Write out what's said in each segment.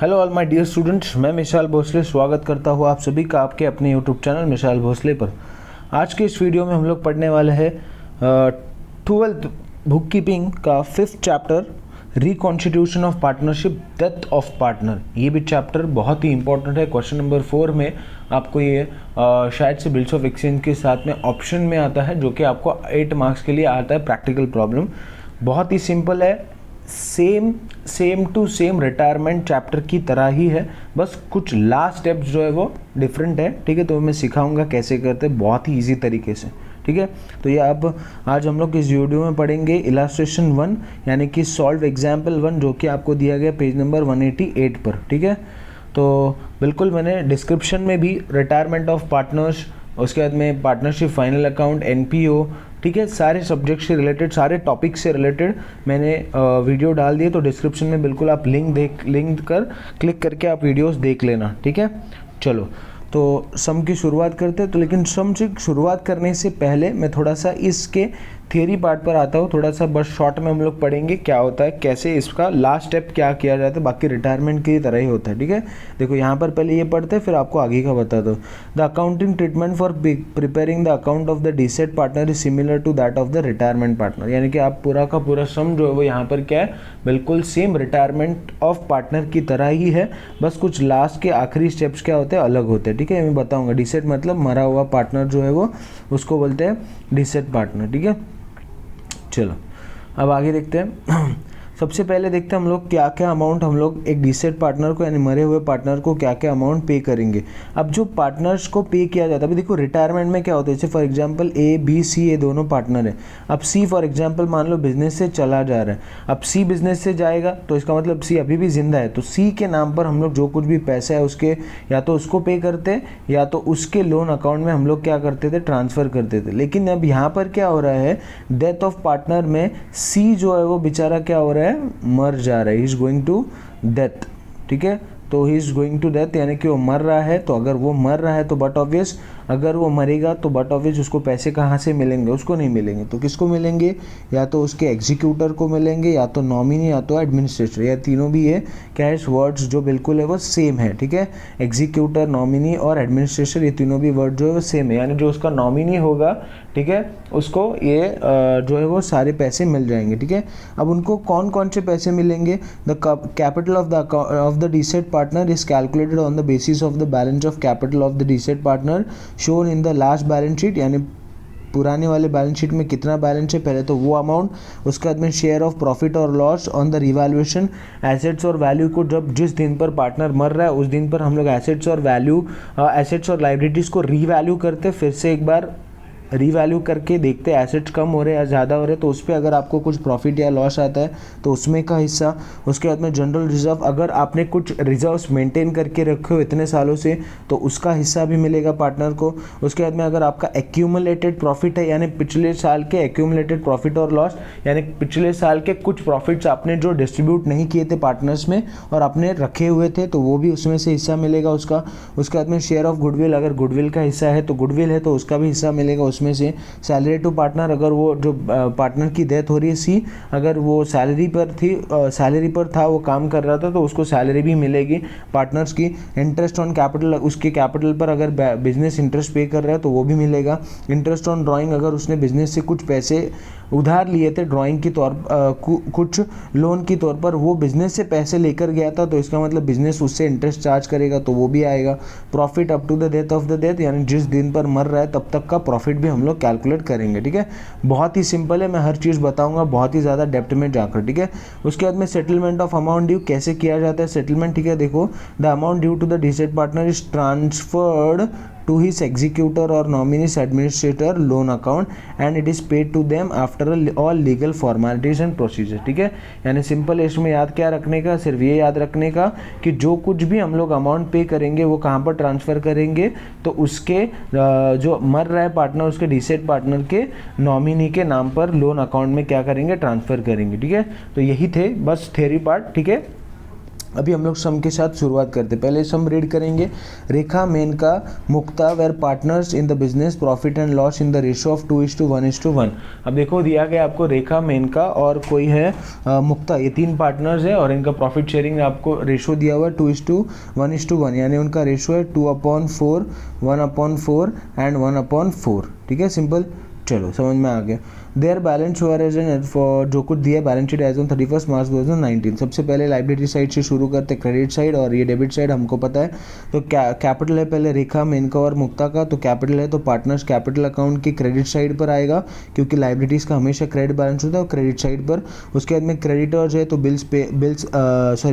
Hello all my dear students, मैं मिशाल भोसले स्वागत करता हूँ आप सभी का आपके अपने यूट्यूब चैनल मिशाल भोसले पर। आज के इस वीडियो में हम लोग पढ़ने वाले हैं 12th बुक कीपिंग का 5th chapter reconstitution of partnership, death of partner. ये भी चैप्टर बहुत ही इंपॉर्टेंट है। क्वेश्चन नंबर 4 में आपको ये शायद से बिल्स ऑफ एक्सचेंज के साथ में ऑप्शन में आता है, जो कि आपको 8 मार्क्स के लिए आता है प्रैक्टिकल प्रॉब्लम। बहुत ही सिंपल है, same to same retirement chapter की तरह ही है, बस कुछ लास्ट स्टेप्स जो है वो डिफरेंट है। ठीक है, तो मैं सिखाऊंगा कैसे करते हैं बहुत ही इजी तरीके से। ठीक है, तो ये अब आज हम लोग इस वीडियो में पढ़ेंगे इलास्ट्रेशन 1 यानी कि सॉल्व एग्जाम्पल 1, जो कि आपको दिया गया पेज नंबर 188 पर। ठीक है, तो बिल्कुल मैंने डिस्क्रिप्शन में भी रिटायरमेंट ऑफ पार्टनर्स, उसके बाद में पार्टनरशिप फाइनल अकाउंट, एनपीओ, ठीक है, सारे सब्जेक्ट से रिलेटेड, सारे टॉपिक से रिलेटेड मैंने वीडियो डाल दिए। तो डिस्क्रिप्शन में बिल्कुल आप लिंक क्लिक करके आप वीडियोस देख लेना। ठीक है, चलो तो सम की शुरुआत करते हैं। तो लेकिन सम की शुरुआत करने से पहले मैं थोड़ा सा इसके थियरी पार्ट पर आता हूँ। थोड़ा सा बस शॉर्ट में हम लोग पढ़ेंगे क्या होता है, कैसे इसका लास्ट स्टेप क्या किया जाता है। बाकी रिटायरमेंट की तरह ही होता है। ठीक है, देखो यहाँ पर पहले ये पढ़ते हैं, फिर आपको आगे का बता दो। The accounting treatment for preparing the account of the deceased partner is similar to that of the retirement partner. यानी कि आप पूरा का पूरा सम जो है वो यहाँ पर क्या है, बिल्कुल सेम रिटायरमेंट ऑफ पार्टनर की तरह ही है, बस कुछ लास्ट के आखिरी स्टेप्स क्या होते हैं, अलग होते हैं। ठीक है, मैं बताऊँगा। डिसेड मतलब मरा हुआ पार्टनर जो है वो, उसको बोलते हैं डिसेड पार्टनर। ठीक है, चलो अब आगे देखते हैं। सबसे पहले देखते हैं हम लोग क्या क्या अमाउंट हम लोग एक डिसेड पार्टनर को यानी मरे हुए पार्टनर को क्या क्या अमाउंट पे करेंगे। अब जो पार्टनर्स को पे किया जाता है, अभी देखो रिटायरमेंट में क्या होता है, जैसे for example A B C ये दोनों पार्टनर है। अब सी फॉर एग्जांपल मान लो बिजनेस से चला जा रहा है। अब सी बिजनेस से जाएगा तो इसका मतलब सी अभी भी जिंदा है, तो सी के नाम पर हम लोग जो कुछ भी पैसा है उसके या तो उसको पे करते या तो उसके लोन अकाउंट में हम लोग क्या करते थे, ट्रांसफ़र करते थे। लेकिन अब यहाँ पर क्या हो रहा है, डेथ ऑफ पार्टनर में सी जो है वो बेचारा क्या हो रहा है, मर जा रहा है। He is going to death. ठीक है, तो he is going to death यानी कि वो मर रहा है। तो अगर वो मर रहा है तो बट ऑब्वियस, अगर वो मरेगा तो बट ऑब्वियस उसको पैसे कहाँ से मिलेंगे, उसको नहीं मिलेंगे। तो किसको मिलेंगे, या तो उसके एग्जीक्यूटर को मिलेंगे, या तो नॉमिनी, या तो एडमिनिस्ट्रेटर। या तीनों भी ये कैश वर्ड्स जो बिल्कुल है वो सेम है। ठीक है, एग्जीक्यूटर, नॉमिनी और एडमिनिस्ट्रेटर, ये तीनों भी वर्ड जो है वो सेम है। यानी जो उसका नॉमिनी होगा, ठीक है, उसको ये जो है वो सारे पैसे मिल जाएंगे। ठीक है, अब उनको कौन कौन से पैसे मिलेंगे, the capital of the deceased partner is calculated on the basis of the balance of capital of the deceased partner shown in the last balance sheet. यानी पुराने वाले बैलेंस शीट में कितना बैलेंस है पहले तो वो अमाउंट, उसके बाद में शेयर ऑफ प्रॉफिट और loss on the revaluation, assets और वैल्यू को जब जिस दिन पर पार्टनर मर रहा है उस दिन पर हम लोग एसेट्स और लाइबिलिटीज़ को रीवैल्यू करते, फिर से एक बार रीवैल्यू करके देखते हैं एसेट्स कम हो रहे हैं या ज़्यादा हो रहे हैं, तो उस पर अगर आपको कुछ प्रॉफिट या लॉस आता है तो उसमें का हिस्सा। उसके बाद में जनरल रिजर्व, अगर आपने कुछ रिजर्व्स मेंटेन करके रखे हो इतने सालों से तो उसका हिस्सा भी मिलेगा पार्टनर को। उसके बाद में अगर आपका एक्यूमुलेटेड प्रॉफिट है, यानी पिछले साल के एक्यूमुलेटेड प्रॉफिट और लॉस, यानी पिछले साल के कुछ प्रॉफिट्स आपने जो डिस्ट्रीब्यूट नहीं किए थे पार्टनर्स में और आपने रखे हुए थे, तो वो भी उसमें से हिस्सा मिलेगा उसका। उसके बाद में शेयर ऑफ गुडविल, अगर गुडविल का हिस्सा है तो गुडविल है तो उसका भी हिस्सा मिलेगा उसमें से। सैलरी टू पार्टनर, अगर वो जो पार्टनर की डेथ हो रही है सी, अगर वो सैलरी पर था, वो काम कर रहा था, तो उसको सैलरी भी मिलेगी पार्टनर्स की। इंटरेस्ट ऑन कैपिटल, उसके कैपिटल पर अगर बिजनेस इंटरेस्ट पे कर रहा है तो वो भी मिलेगा। इंटरेस्ट ऑन ड्राइंग, अगर उसने बिजनेस से कुछ पैसे उधार लिए थे ड्राइंग की तौर कुछ लोन की तौर पर, वो बिजनेस से पैसे लेकर गया था तो इसका मतलब बिजनेस उससे इंटरेस्ट चार्ज करेगा तो वो भी आएगा। Profit up to the death of the death, यानी जिस दिन पर मर रहा है तब तक का प्रॉफिट भी हम लोग कैलकुलेट करेंगे। ठीक है, बहुत ही सिंपल है, मैं हर चीज़ बताऊंगा बहुत ही ज़्यादा डेप्थ में जाकर। ठीक है, उसके बाद में सेटलमेंट ऑफ अमाउंट ड्यू कैसे किया जाता है सेटलमेंट। ठीक है, देखो the amount due to the deceased partner is transferred to his executor or nominee's administrator loan account and it is paid to them after all legal formalities and procedures। ठीक है, यानी सिंपल है, इसमें याद क्या रखने का, सिर्फ ये याद रखने का कि जो कुछ भी हम लोग अमाउंट पे करेंगे वो कहाँ पर ट्रांसफ़र करेंगे, तो उसके जो मर रहा है पार्टनर उसके डिसेड पार्टनर के नॉमिनी के नाम पर लोन अकाउंट में क्या करेंगे, ट्रांसफ़र करेंगे। ठीक है, तो यही थे बस थ्योरी पार्ट। ठीक है, अभी हम लोग सम के साथ शुरुआत करते हैं। पहले सम रीड करेंगे। Rekha, Menaka, Mukta were partners in the business, profit and loss in the ratio of 2:1:1। अब देखो दिया गया आपको रेखा, मेनका और कोई है मुक्ता, ये 3 पार्टनर्स है और इनका प्रॉफिट शेयरिंग आपको रेशियो दिया हुआ है 2:1:1, यानी उनका रेशियो है 2/4, 1/4 एंड 1/4। ठीक है, सिंपल। चलो समझ में आ गया। देयर बैलेंस हुआ फॉर जो कुछ दिया बैलेंस शीट एज ऑन 31 मार्च 2019। सबसे पहले लाइबिलिटी साइड से शुरू करते, क्रेडिट साइड, और ये डेबिट साइड हमको पता है। तो कैपिटल है पहले रेखा, मेनका और मुक्ता का, तो कैपिटल है तो पार्टनर्स कैपिटल अकाउंट की क्रेडिट साइड पर आएगा, क्योंकि लाइबिलिटीज़ का हमेशा क्रेडिट बैलेंस होता है और क्रेडिट साइड पर। उसके बाद में क्रेडिटर्स है तो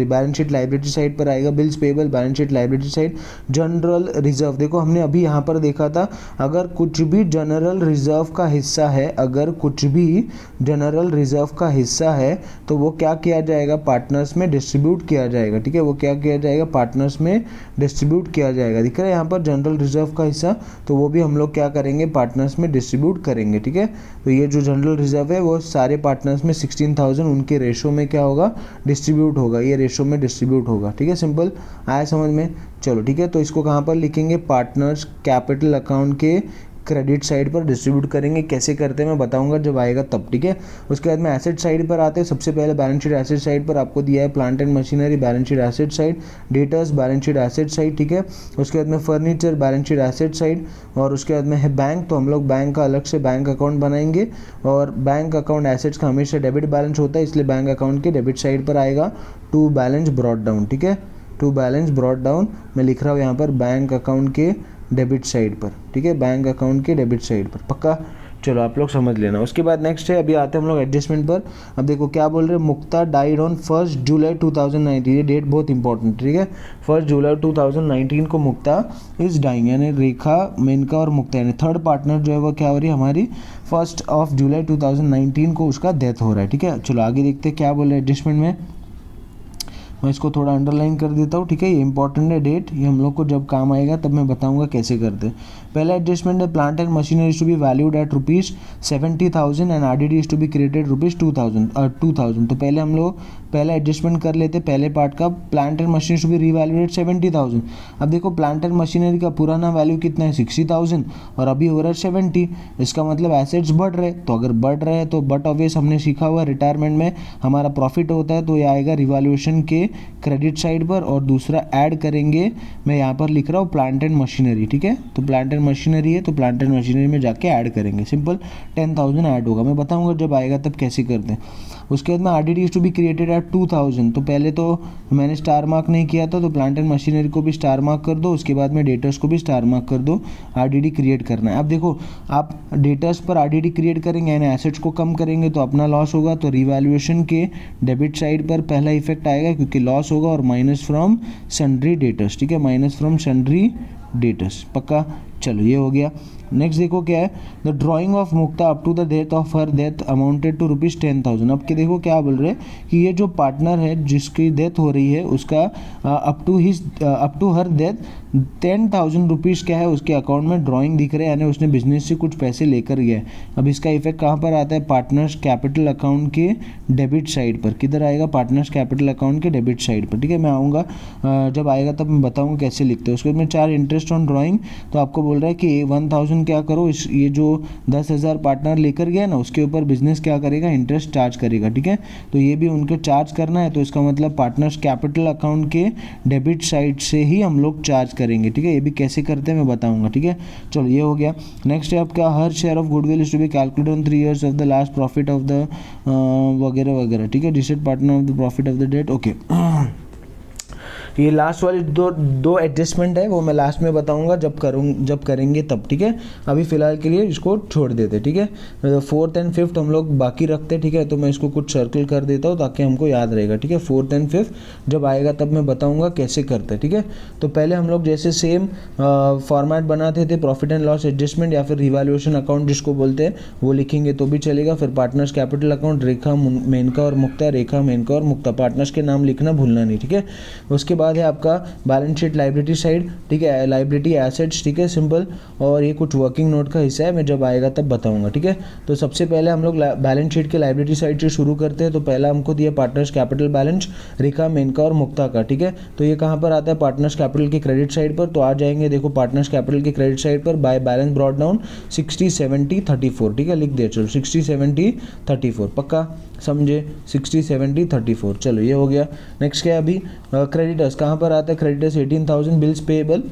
बैलेंस शीट लाइबिलिटी साइड पर आएगा, bills payable balance sheet liability side. General reserve, देखो हमने अभी यहाँ पर देखा था, अगर कुछ भी जनरल रिजर्व का हिस्सा है, अगर कुछ भी जनरल रिजर्व का हिस्सा है तो वो क्या किया जाएगा, पार्टनर्स में डिस्ट्रीब्यूट किया जाएगा। ठीक है, वो क्या किया जाएगा, पार्टनर्स में डिस्ट्रीब्यूट किया जाएगा। दिख रहा है यहाँ पर जनरल रिजर्व का हिस्सा, तो वो भी हम लोग क्या करेंगे, पार्टनर्स में डिस्ट्रीब्यूट करेंगे। ठीक है, तो ये जो जनरल रिजर्व है वो सारे पार्टनर्स में 16,000 उनके रेशो में क्या होगा, डिस्ट्रीब्यूट होगा, ये रेशो में डिस्ट्रीब्यूट होगा। ठीक है, सिंपल आया समझ में। चलो ठीक है, तो इसको कहाँ पर लिखेंगे, पार्टनर्स कैपिटल अकाउंट के क्रेडिट साइड पर डिस्ट्रीब्यूट करेंगे। कैसे करते हैं मैं बताऊंगा जब आएगा तब। ठीक है, उसके बाद में एसेट साइड पर आते हैं। सबसे पहले बैलेंस शीट एसेट साइड पर आपको दिया है plant and machinery, balance sheet asset side, debtors balance sheet asset side. ठीक है, उसके बाद में furniture balance sheet asset side, और उसके बाद में है बैंक, तो हम लोग बैंक का अलग से बैंक अकाउंट बनाएंगे, और बैंक अकाउंट एसेट्स का हमेशा डेबिट बैलेंस होता है, इसलिए बैंक अकाउंट के डेबिट साइड पर आएगा टू बैलेंस ब्रॉट डाउन। ठीक है, टू बैलेंस ब्रॉट डाउन मैं लिख रहा हूँ यहाँ पर बैंक अकाउंट के डेबिट साइड पर। ठीक है, बैंक अकाउंट के डेबिट साइड पर, पक्का। चलो आप लोग समझ लेना। उसके बाद नेक्स्ट है, अभी आते हैं हम लोग एडजस्टमेंट पर। अब देखो क्या बोल रहे हैं, मुक्ता डाइड ऑन 1 जुलाई 2019, ये डेट बहुत इंपॉर्टेंट। ठीक है, 1 जुलाई 2019 को मुक्ता इज डाइंग, यानी रेखा, मेनका और मुक्ता, यानी थर्ड पार्टनर जो है वो क्या हो रही है हमारी, 1 जुलाई 2019 को उसका डेथ हो रहा है। ठीक है, चलो आगे देखते हैं क्या बोल रहे हैं एडजस्टमेंट में। मैं इसको थोड़ा अंडरलाइन कर देता हूँ। ठीक है, ये इंपॉर्टेंट है डेट, ये हम लोग को जब काम आएगा तब मैं बताऊंगा कैसे करते हैं। पहला एडजस्टमेंट है, plant and machinery is to be valued at ₹70,000 and RDD is to be created ₹2,000। तो पहले हम लोग पहला एडजस्टमेंट कर लेते, पहले पार्ट का, plant and machinery to be revalued 70,000। अब देखो प्लांट एंड मशीनरी का पुराना वैल्यू कितना है 60,000 और अभी हो रहा है 70, इसका मतलब एसेट्स बढ़ रहे। तो अगर बढ़ रहे हैं तो बट ऑब्वियस हमने सीखा हुआ रिटायरमेंट में हमारा प्रॉफिट होता है, तो ये आएगा रिवैल्यूएशन के क्रेडिट साइड पर, और दूसरा ऐड करेंगे, मैं यहाँ पर लिख रहा हूँ प्लांट एंड मशीनरी। ठीक है, तो प्लांट एंड मशीनरी है तो प्लांट एंड मशीनरी में जाके ऐड करेंगे, सिंपल 10,000 ऐड होगा। मैं बताऊंगा जब आएगा तब कैसे करते हैं। उसके बाद में RDD is to be created at 2,000, तो पहले तो मैंने स्टार मार्क नहीं किया था, तो प्लांट एंड मशीनरी को भी स्टार मार्क कर दो, उसके बाद में डेटर्स को भी स्टार मार्क कर दो, आरडीडी क्रिएट करना है। अब देखो आप डेटर्स पर आरडीडी क्रिएट करेंगे यानी एसेट्स को कम करेंगे तो अपना लॉस होगा, तो रिवैल्यूएशन के डेबिट साइड पर पहला इफेक्ट आएगा क्योंकि लॉस होगा, और माइनस फ्रॉम सन्ड्री डेटर्स। ठीक है, माइनस फ्रॉम सन्ड्री डेटर्स, पक्का। चलो ये हो गया। नेक्स्ट देखो क्या है, the drawing of Mukta up to the date of her death amounted to ₹10,000। अब के देखो क्या बोल रहे हैं कि ये जो पार्टनर है जिसकी डेथ हो रही है उसका up to her death 10,000 rupees क्या है उसके अकाउंट में ड्राइंग दिख रहे हैं, यानी उसने बिजनेस से कुछ पैसे लेकर गया है। अब इसका इफेक्ट कहाँ पर आता है, पार्टनर्स कैपिटल अकाउंट के डेबिट साइड पर। किधर आएगा, पार्टनर्स कैपिटल अकाउंट के डेबिट साइड पर। ठीक है, मैं आऊँगा जब आएगा तब मैं बताऊँगा कैसे लिखते हैं। उसके बाद में 4 इंटरेस्ट ऑन ड्राइंग, तो आपको बोल रहा है कि 1,000 क्या करो, ये जो 10,000 पार्टनर लेकर गया ना उसके ऊपर बिजनेस क्या करेगा, इंटरेस्ट चार्ज करेगा। ठीक है, तो ये भी उनको चार्ज करना है, तो इसका मतलब पार्टनर्स कैपिटल अकाउंट के डेबिट साइड से ही हम लोग चार्ज करेंगे। ठीक है, ये भी कैसे करते हैं मैं बताऊंगा। ठीक है, चलो ये हो गया। नेक्स्ट है आपका her share of goodwill is to be calculated on 3 years of the last profit of the वगैरह वगैरह। ठीक है, deceased partner of the profit of the date. Okay, ये लास्ट वाली दो एडजस्टमेंट है वो मैं लास्ट में बताऊंगा जब करेंगे तब। ठीक है, अभी फिलहाल के लिए इसको छोड़ देते। ठीक है, 4th and 5th हम लोग बाकी रखते। ठीक है, तो मैं इसको कुछ सर्कल कर देता हूँ ताकि हमको याद रहेगा। ठीक है, 4th and 5th जब आएगा तब मैं बताऊंगा कैसे करते। ठीक है, तो पहले हम लोग जैसे सेम फॉर्मेट बनाते थे, प्रॉफिट एंड लॉस एडजस्टमेंट या फिर रिवैल्यूएशन अकाउंट जिसको बोलते हैं वो लिखेंगे तो भी चलेगा। फिर पार्टनर्स कैपिटल अकाउंट, रेखा, मेनका और मुक्ता, रेखा, मेनका और मुक्ता, पार्टनर्स के नाम लिखना भूलना नहीं। ठीक है, उसके बाद बाद है आपका बैलेंस शीट लाइबिलिटी साइड, ठीक है, लाइबिलिटी एसेट्स, ठीक है, सिंपल। और ये कुछ वर्किंग नोट का हिस्सा है, मैं जब आएगा तब बताऊंगा, ठीक है। तो सबसे पहले हम लोग बैलेंस शीट के लाइबिलिटी साइड से शुरू करते हैं। तो पहला हमको दिया पार्टनर्स कैपिटल बैलेंस, रेखा, मेनका और मुक्ता का, ठीक है। तो ये कहाँ पर आता है, पार्टनर्स कैपिटल की क्रेडिट साइड पर। तो आ जाएंगे देखो पार्टनर्स कैपिटल की क्रेडिट साइड पर बाय बैलेंस ब्रॉट डाउन 60 70 34, ठीक है, लिख दिया। चलो 60 70 34, पक्का समझे, 60 70 34। चलो ये हो गया। नेक्स्ट क्या है अभी, क्रेडिटर्स कहाँ पर आता है, creditors 18,000 bills payable,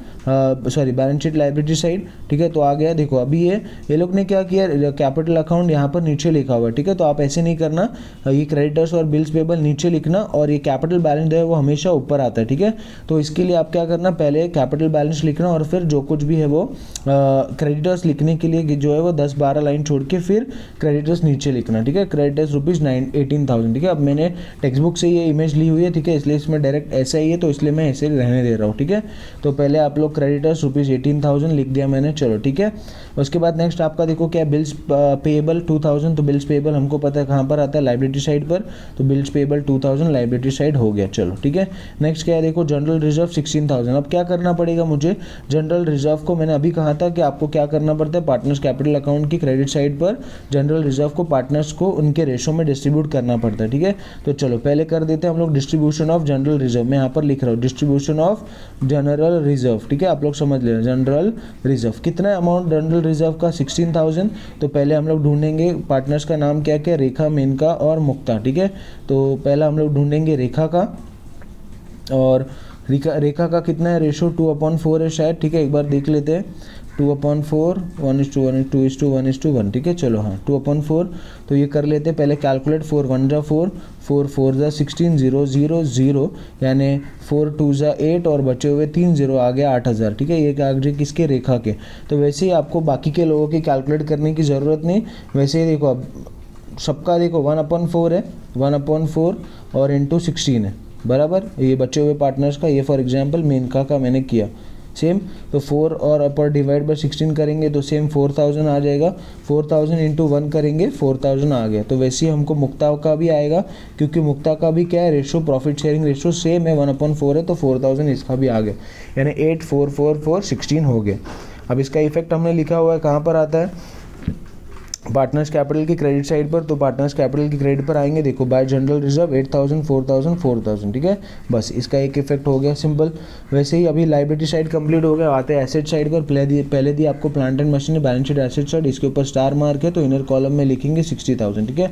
sorry balance sheet liability side, ठीक है। तो आ गया देखो, अभी ये लोग ने क्या किया, कैपिटल अकाउंट यहाँ पर नीचे लिखा हुआ है, ठीक है। तो आप ऐसे नहीं करना, ये क्रेडिटर्स और बिल्स पेएबल नीचे लिखना और ये कैपिटल बैलेंस है वो हमेशा ऊपर आता है, ठीक है। तो इसके लिए आप क्या करना, पहले कैपिटल बैलेंस लिखना और फिर जो कुछ भी है वो क्रेडिटर्स लिखने के लिए जो है वो 10-12 लाइन छोड़ के फिर क्रेडिटर्स नीचे लिखना, ठीक है। क्रेडिटर्स ₹18,000, ठीक है। अब मैंने टेक्स्ट बुक से ये इमेज ली हुई है, ठीक है, इसलिए इसमें डायरेक्ट ऐसा ही है, तो इसलिए मैं ऐसे रहने दे रहा हूँ, ठीक है। तो पहले आप लोग क्रेडिटर्स ₹18,000 लिख दिया मैंने, चलो ठीक है। उसके बाद नेक्स्ट आपका देखो क्या, बिल्स पेएबल 2,000। तो बिल्स पेएबल हमको पता है कहाँ पर आता है, लाइबिलिटी साइड पर। तो बिल्स पेएबल 2,000 लाइबिलिटी साइड हो गया, चलो ठीक है। नेक्स्ट क्या है देखो, जनरल रिजर्व 16,000। अब क्या करना पड़ेगा मुझे, जनरल रिजर्व को मैंने अभी कहा था कि आपको क्या करना पड़ता है, पार्टनर्स कैपिटल अकाउंट की क्रेडिट साइड पर जनरल रिजर्व को पार्टनर्स को उनके रेशो में डिस्ट्रीब्यूट करना पड़ता है, ठीक है। तो चलो पहले कर देते हैं हम लोग डिस्ट्रीब्यूशन ऑफ जनरल रिजर्व। मैं यहाँ पर लिख रहा हूँ डिस्ट्रीब्यूशन ऑफ जनरल रिजर्व, ठीक है, आप लोग समझ लेना। जनरल रिजर्व कितना अमाउंट, जनरल रिजर्व का 16,000। तो पहले हम लोग ढूंढेंगे पार्टनर्स का नाम क्या क्या, रेखा, मेनका और मुक्ता, ठीक है। तो पहला हम लोग ढूंढेंगे रेखा का, और रेखा का कितना है रेशो, 2/4 है शायद, ठीक है, एक बार देख लेते हैं। 2/4 1:1:2:1:1, ठीक है। चलो हाँ 2/4। तो ये कर लेते हैं पहले कैलकुलेट, 4 1 जा 4, 4 4 जा 16, 0 0 0, यानी 4 2 जा 8 और बचे हुए 3 0 आ गया 8,000, ठीक है। ये कागज किसके, रेखा के। तो वैसे ही आपको बाकी के लोगों की कैलकुलेट करने की ज़रूरत नहीं, वैसे ही देखो अब सबका देखो 1/4 है, 1/4 और इंटू 16 है, बराबर। ये बचे हुए पार्टनर्स का, ये फॉर एग्जांपल मेनका का मैंने किया सेम। तो 4 और अपर डिवाइड बाय 16 करेंगे तो सेम 4,000 आ जाएगा। 4,000 इंटू 1 करेंगे 4,000 आ गया। तो वैसे ही हमको मुक्ता का भी आएगा, क्योंकि मुक्ता का भी क्या है ratio, profit sharing ratio same है, 1/4 है, तो 4,000 इसका भी आ गया, यानी 8 4 4 4 16 हो गया। अब इसका इफेक्ट हमने लिखा हुआ है, कहाँ पर आता है, पार्टनर्स कैपिटल की क्रेडिट साइड पर। तो पार्टनर्स कैपिटल की क्रेडिट पर आएंगे, देखो बाय जनरल रिजर्व 8,000 4,000 4,000, ठीक है। बस इसका एक इफेक्ट हो गया, सिंपल। वैसे ही अभी लाइबिलिटी साइड कंप्लीट हो गया, आते हैं एसेट साइड पर। पहले दी आपको plant and machinery, balance sheet asset side, इसके ऊपर स्टार मार्क है, तो इनर कॉलम में लिखेंगे 60,000, ठीक है।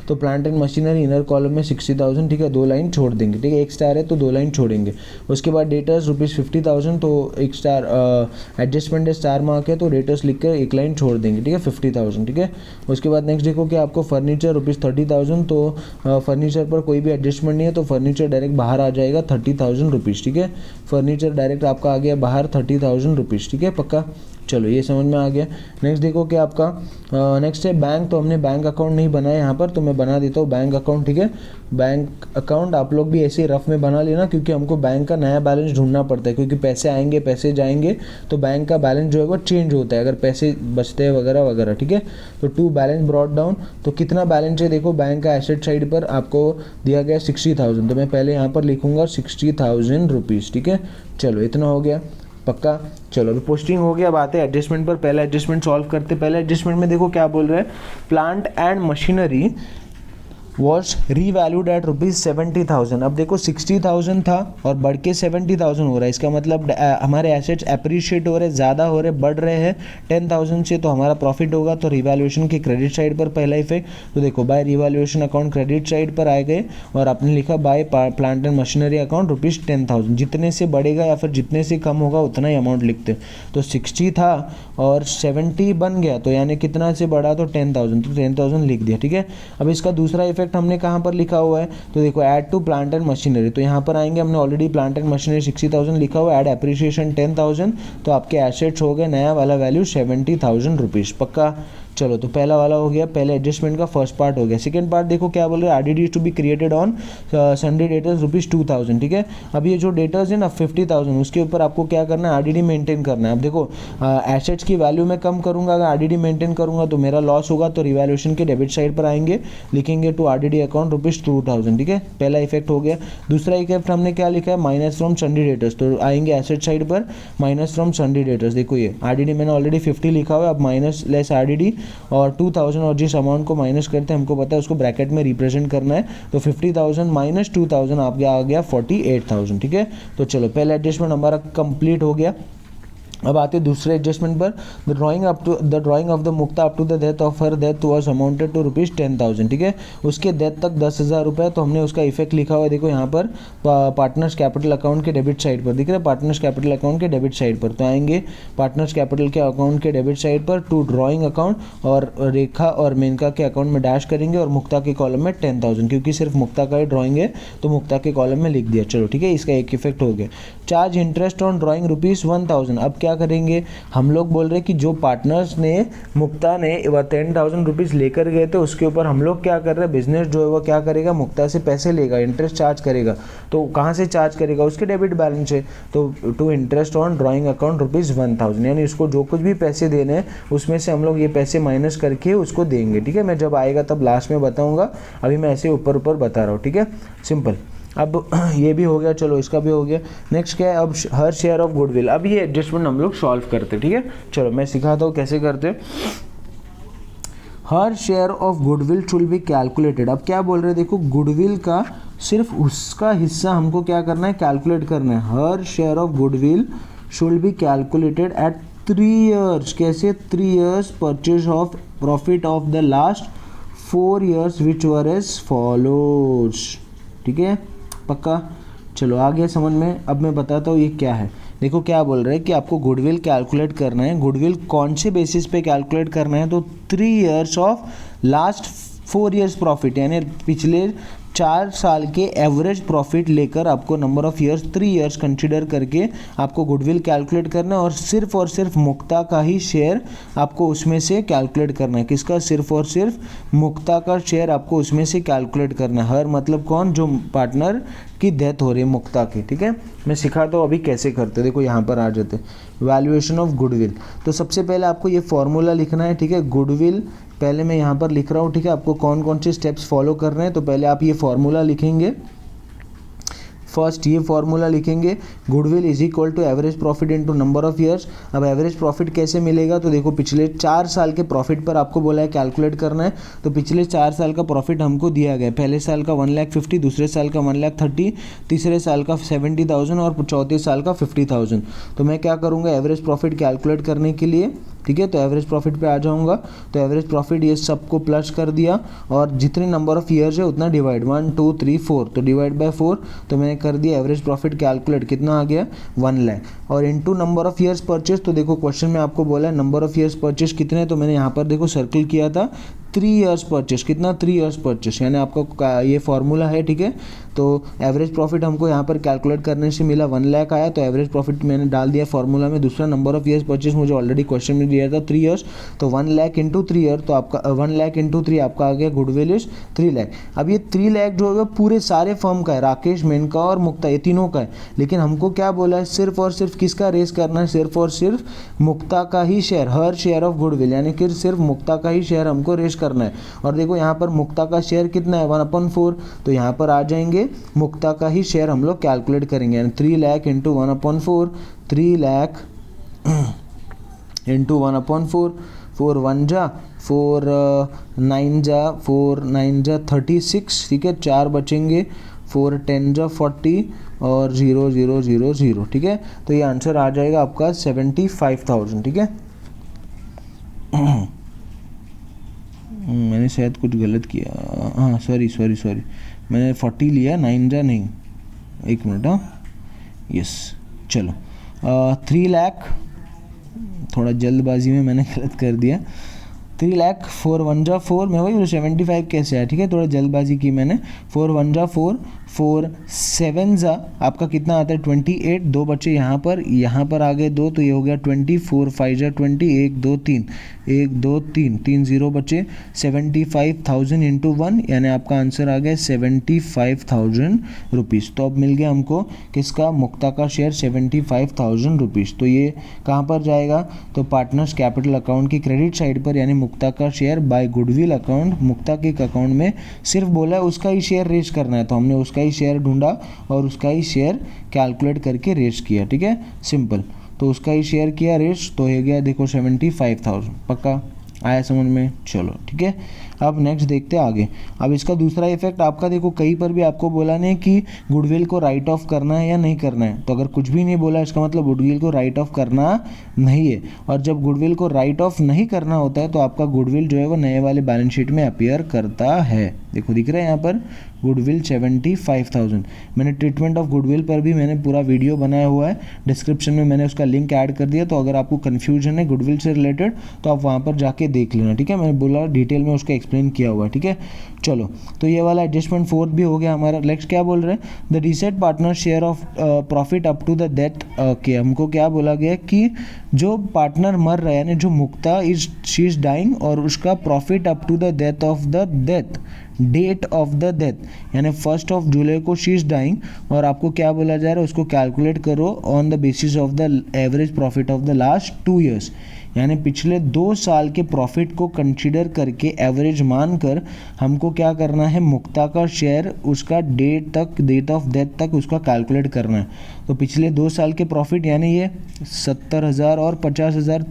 तो plant and machinery inner column में 60,000, ठीक है, 2 लाइन छोड़ देंगे, ठीक है, एक स्टार है तो 2 लाइन छोड़ेंगे। उसके बाद डेटर्स ₹50,000, तो एक स्टार, एडजस्टमेंट है स्टार मार्क है, तो डेटर्स लिख कर एक लाइन छोड़ देंगे, ठीक है, 50,000, ठीक है। उसके बाद नेक्स्ट देखो कि आपको फर्नीचर ₹30,000, तो फर्नीचर पर कोई भी एडजस्टमेंट नहीं है, तो फर्नीचर डायरेक्ट बाहर आ जाएगा ₹30,000, ठीक है। फर्नीचर डायरेक्ट आपका आ गया बाहर ₹30,000, ठीक है, पक्का। चलो ये समझ में आ गया। नेक्स्ट देखो कि आपका नेक्स्ट है बैंक। तो हमने बैंक अकाउंट नहीं बनाया यहाँ पर, तो मैं बना देता हूँ बैंक अकाउंट, ठीक है। बैंक अकाउंट आप लोग भी ऐसे ही रफ में बना लेना, क्योंकि हमको बैंक का नया बैलेंस ढूंढना पड़ता है, क्योंकि पैसे आएंगे पैसे जाएंगे, तो बैंक का बैलेंस जो है वो चेंज होता है अगर पैसे बचते हैं वगैरह वगैरह, ठीक है। तो टू बैलेंस ब्रॉट डाउन, तो कितना बैलेंस है देखो, बैंक का एसेट साइड पर आपको दिया गया 60,000, तो मैं पहले यहाँ पर लिखूंगा ₹60,000, ठीक है। चलो इतना हो गया, पक्का। चलो अभी पोस्टिंग हो गया, अब आते हैं एडजस्टमेंट पर। पहले एडजस्टमेंट सॉल्व करते। पहले एडजस्टमेंट में देखो क्या बोल रहे हैं, plant and machinery was revalued at ₹70,000। अब देखो 60,000 था और बढ़ के 70,000 हो रहा है, इसका मतलब हमारे एसेट्स अप्रिशिएट हो रहे, ज़्यादा हो रहे, बढ़ रहे हैं 10,000 से, तो हमारा प्रॉफिट होगा। तो रिवैल्यूएशन की क्रेडिट साइड पर पहला इफेक्ट, तो देखो by revaluation account credit side पर आए गए और आपने लिखा by plant and machinery account ₹10,000। जितने से बढ़ेगा या फिर जितने से कम होगा उतना ही अमाउंट लिखते। तो 60 था और 70 बन गया, तो यानी कितना से बढ़ा, तो 10,000, तो 10,000 लिख दिया, ठीक है। अब इसका दूसरा इफेक्ट हमने कहाँ पर लिखा हुआ है, तो देखो add to plant and machinery, तो यहाँ पर आएंगे, हमने ऑलरेडी प्लांट एंड मशीनरी 60,000 लिखा हुआ है, ऐड एप्रिसिएशन 10,000, तो आपके एसेट्स हो गए नया वाला वैल्यू ₹70,000, पक्का। चलो तो पहला वाला हो गया, पहले एडजस्टमेंट का फर्स्ट पार्ट हो गया। सेकंड पार्ट देखो क्या बोल रहे हैं, RDD to be created on sundry debtors ₹2000, ठीक है। अब ये जो डेटर्स है ना 50,000, उसके ऊपर आपको क्या करना है, आरडीडी मेंटेन करना है। अब देखो एसेट्स की वैल्यू में कम करूंगा, अगर आरडीडी मेंटेन करूंगा तो मेरा लॉस होगा, तो रिवैल्यूएशन के डेबिट साइड पर आएंगे, लिखेंगे टू आरडीडी अकाउंट ₹2000, ठीक है। पहला इफेक्ट हो गया। दूसरा इफेक्ट हमने क्या लिखा है, माइनस फ्रॉम सन्डे डेटर्स, तो आएंगे एसेट साइड पर माइनस फ्रॉम सन्डे डेटर्स। देखो ये आरडीडी मैंने ऑलरेडी 50 लिखा हुआ है, अब माइनस लेस आरडीडी और 2000, और जिस अमाउंट को माइनस करते हैं हमको पता है उसको ब्रैकेट में रिप्रेजेंट करना है, तो 50,000 माइनस 2000 आप आ गया 48,000, ठीक है। तो चलो पहला एडजस्टमेंट हमारा कंप्लीट हो गया। अब आते हैं दूसरे एडजस्टमेंट पर। The drawing of the Mukta up to the death of her death was amounted to ₹10,000, ठीक है। उसके डेथ तक 10,000 रुपये, तो हमने उसका इफेक्ट लिखा हुआ है, देखो यहाँ पर पार्टनर्स कैपिटल अकाउंट के डेबिट साइड पर दिख रहा है, पार्टनर्स कैपिटल अकाउंट के डेबिट साइड पर, तो आएंगे पार्टनर्स कैपिटल के अकाउंट के डेबिट साइड पर टू ड्राइंग अकाउंट, और रेखा और मेनका के अकाउंट में डैश करेंगे, और मुक्ता के कॉलम में 10,000, क्योंकि सिर्फ मुक्ता का ही ड्राइंग है तो मुक्ता के कॉलम में लिख दिया। चलो ठीक है, इसका एक इफेक्ट हो गया। Charge interest on drawing ₹1,000। अब क्या करेंगे, हम लोग बोल रहे हैं कि जो पार्टनर्स ने मुक्ता ने 10,000 रुपीज़ लेकर गए थे, उसके ऊपर हम लोग क्या कर रहे हैं, बिजनेस जो है वो क्या करेगा, मुक्ता से पैसे लेगा, इंटरेस्ट चार्ज करेगा। तो कहाँ से चार्ज करेगा, उसके डेबिट बैलेंस है, तो to interest on drawing account ₹1,000, यानी उसको जो कुछ भी पैसे देने हैं उसमें से हम लोग ये पैसे माइनस करके उसको देंगे, ठीक है। मैं जब आएगा तब लास्ट में बताऊँगा, अभी मैं ऐसे ऊपर ऊपर बता रहा हूँ, ठीक है, सिंपल। अब ये भी हो गया, चलो इसका भी हो गया। नेक्स्ट क्या है, अब हर शेयर ऑफ गुडविल। अब ये एडजस्टमेंट हम लोग सॉल्व करते, ठीक है। चलो मैं सिखाता हूँ कैसे करते। Her share of goodwill should be calculated. अब क्या बोल रहे हैं, देखो गुडविल का सिर्फ उसका हिस्सा हमको क्या करना है, कैलकुलेट करना है। Her share of goodwill should be calculated at 3 years। कैसे, 3 years purchase of profit of the last 4 years which were as follows, ठीक है, पक्का। चलो आ गया समझ में। अब मैं बताता हूँ ये क्या है। देखो क्या बोल रहे हैं कि आपको गुडविल कैलकुलेट करना है। गुडविल कौन से बेसिस पे कैलकुलेट करना है, तो 3 years of last 4 years profit, यानी पिछले 4 साल के एवरेज प्रॉफिट लेकर आपको number of years 3 years consider करके आपको गुडविल कैलकुलेट करना है, और सिर्फ मुक्ता का ही शेयर आपको उसमें से कैलकुलेट करना है। किसका, सिर्फ और सिर्फ मुक्ता का शेयर आपको उसमें से कैलकुलेट करना है। हर मतलब कौन, जो पार्टनर की डेथ हो रही है मुक्ता की, ठीक है। मैं सिखाता हूँ अभी कैसे करते, देखो यहाँ पर आ जाते वैल्यूएशन ऑफ गुडविल। तो सबसे पहले आपको ये फॉर्मूला लिखना है, ठीक है। गुडविल पहले मैं यहाँ पर लिख रहा हूँ, ठीक है। आपको कौन कौन से स्टेप्स फॉलो कर रहे हैं, तो पहले आप ये फॉर्मूला लिखेंगे। फर्स्ट ये फॉर्मूला लिखेंगे, goodwill is equal to average profit into number of years. अब एवरेज प्रॉफिट कैसे मिलेगा, तो देखो पिछले 4 साल के प्रॉफिट पर आपको बोला है कैलकुलेट करना है। तो पिछले 4 साल का प्रॉफिट हमको दिया गया, पहले साल का 1,50,000, दूसरे साल का 1,30,000, तीसरे साल का 70,000 और चौथे साल का 50,000। तो मैं क्या करूँगा, एवरेज प्रॉफिट कैलकुलेट करने के लिए, ठीक है, तो एवरेज प्रॉफिट पे आ जाऊंगा। तो एवरेज प्रॉफिट ये सबको प्लस कर दिया, और जितने नंबर ऑफ ईयर्स है उतना डिवाइड, 1 2 3 4, तो डिवाइड बाय 4, तो मैंने कर दिया एवरेज प्रॉफिट कैलकुलेट, कितना आ गया 1 लाख। और into number of years purchase, तो देखो क्वेश्चन में आपको बोला है नंबर ऑफ ईयर्स परचेज कितने, तो मैंने यहाँ पर देखो सर्कल किया था 3 years परचेस, कितना 3 years परचेस, यानी आपका ये फॉर्मूला है, ठीक है। तो एवरेज प्रॉफिट हमको यहाँ पर कैलकुलेट करने से मिला 1 लाख आया, तो एवरेज प्रॉफिट मैंने डाल दिया फॉर्मूला में। दूसरा नंबर ऑफ ईयर्स परचेस मुझे ऑलरेडी क्वेश्चन में दिया था 3 years, तो 1 लाख इंटू 3 year, तो आपका 1 लाख इंटू 3 आपका आ गया गुडविल इज 3 लाख। अब ये 3 लाख जो है पूरे सारे फर्म का है, राकेश, मेनका और मुक्ता, ये तीनों का है। लेकिन हमको क्या बोला है, सिर्फ और सिर्फ किसका रेस करना है, सिर्फ और सिर्फ मुक्ता का ही share, her share of goodwill, यानी कि सिर्फ मुक्ता का ही शेयर हमको रेस करना है। और देखो यहाँ पर मुक्ता का शेयर कितना है 1/4, तो यहाँ पर आ जाएंगे मुक्ता का ही शेयर हम लोग कैलकुलेट करेंगे, यानी 3 लाख इंटू 1/4, 3 लाख इंटू 1/4, 4 1 जा 4 9 जा 4 9 जा 36, ठीक है, 4 बचेंगे, 4 10 जा 40 और 0 0 0 0, ठीक है। तो ये आंसर आ जाएगा आपका 75,000, ठीक है। मैंने शायद कुछ गलत किया, हाँ सॉरी मैंने 40 लिया, 9 जा नहीं, 1 मिनट, हाँ यस। चलो 3 लाख, थोड़ा जल्दबाजी में मैंने गलत कर दिया, 3 लाख 4 1 जा 4, मैं वही 75 कैसे आया, ठीक है, थोड़ा जल्दबाजी की मैंने। 4 1 जा 4, 4 7 जा आपका कितना आता है 28, दो बच्चे यहाँ पर आ गए दो, तो ये हो गया 24, 5 जा 20, 1 2 3, 1 2 3, 3 0 बच्चे, 75,000 इंटू 1 यानी आपका आंसर आ गया 75,000 रुपीज़। तो अब मिल गया हमको किसका, मुक्ता का शेयर 75,000 रुपीज़। तो ये कहाँ पर जाएगा, तो पार्टनर्स कैपिटल अकाउंट की क्रेडिट साइड पर, यानी मुक्ता का शेयर बाय गुडविल अकाउंट, मुक्ता के अकाउंट में सिर्फ बोला है उसका ही शेयर रेज करना है, तो हमने उसका ही शेयर ढूंढा और उसका ही शेयर कैलकुलेट करके रेज किया। ठीक है, सिंपल। तो उसका ही शेयर किया रेज, तो हो गया देखो 75,000। पक्का आया समझ में, चलो ठीक है। अब नेक्स्ट देखते हैं आगे। अब इसका दूसरा इफेक्ट आपका देखो, कहीं पर भी आपको बोला नहीं कि गुडविल को राइट ऑफ करना है या नहीं करना है, तो अगर कुछ भी नहीं बोला इसका मतलब गुडविल को राइट ऑफ करना नहीं है। और जब गुडविल को राइट ऑफ नहीं करना होता है तो आपका गुडविल जो है वो नए वाले बैलेंस शीट में अपीयर करता है। देखो दिख रहा है यहाँ पर गुडविल 75,000। मैंने ट्रीटमेंट ऑफ गुडविल पर भी मैंने पूरा वीडियो बनाया हुआ है, डिस्क्रिप्शन में मैंने उसका लिंक ऐड कर दिया, तो अगर आपको कन्फ्यूजन है गुडविल से रिलेटेड तो आप वहाँ पर जाके देख लेना। ठीक है, मैंने बोला डिटेल में उसका एक्सप्लेन किया हुआ है। ठीक है, चलो तो ये वाला एडजस्टमेंट फोर्थ भी हो गया हमारा। नेक्स्ट क्या बोल रहे हैं, the deceased partner share of profit up to the death के, हमको क्या बोला गया कि जो पार्टनर मर रहा है यानी जो मुक्ता शी इज डाइंग और उसका profit up to the death of the date of the death यानी 1 जुलाई को शी इज डाइंग, और आपको क्या बोला जा रहा है उसको कैलकुलेट करो on the basis of the average profit of the last 2 years, यानी पिछले 2 साल के प्रॉफिट को कंसीडर करके एवरेज मानकर हमको क्या करना है, मुक्ता का शेयर उसका डेट ऑफ डेथ तक उसका कैलकुलेट करना है। तो पिछले 2 साल के प्रॉफिट यानी ये 70,000 और 50,000,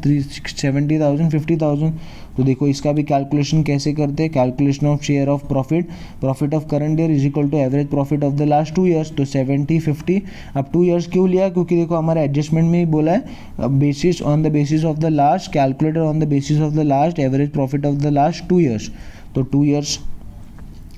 70,000 50,000। तो देखो इसका भी कैलकुलेशन कैसे करते हैं, calculation of share of profit of current year is equal to average profit of the last 2 years. तो 70 50, अब 2 ईयर्स क्यों लिया, क्योंकि देखो हमारे एडजस्टमेंट में ही बोला है basis on the basis of the last, calculated on the basis of the last average profit of the last 2 years. तो 2 ईयर्स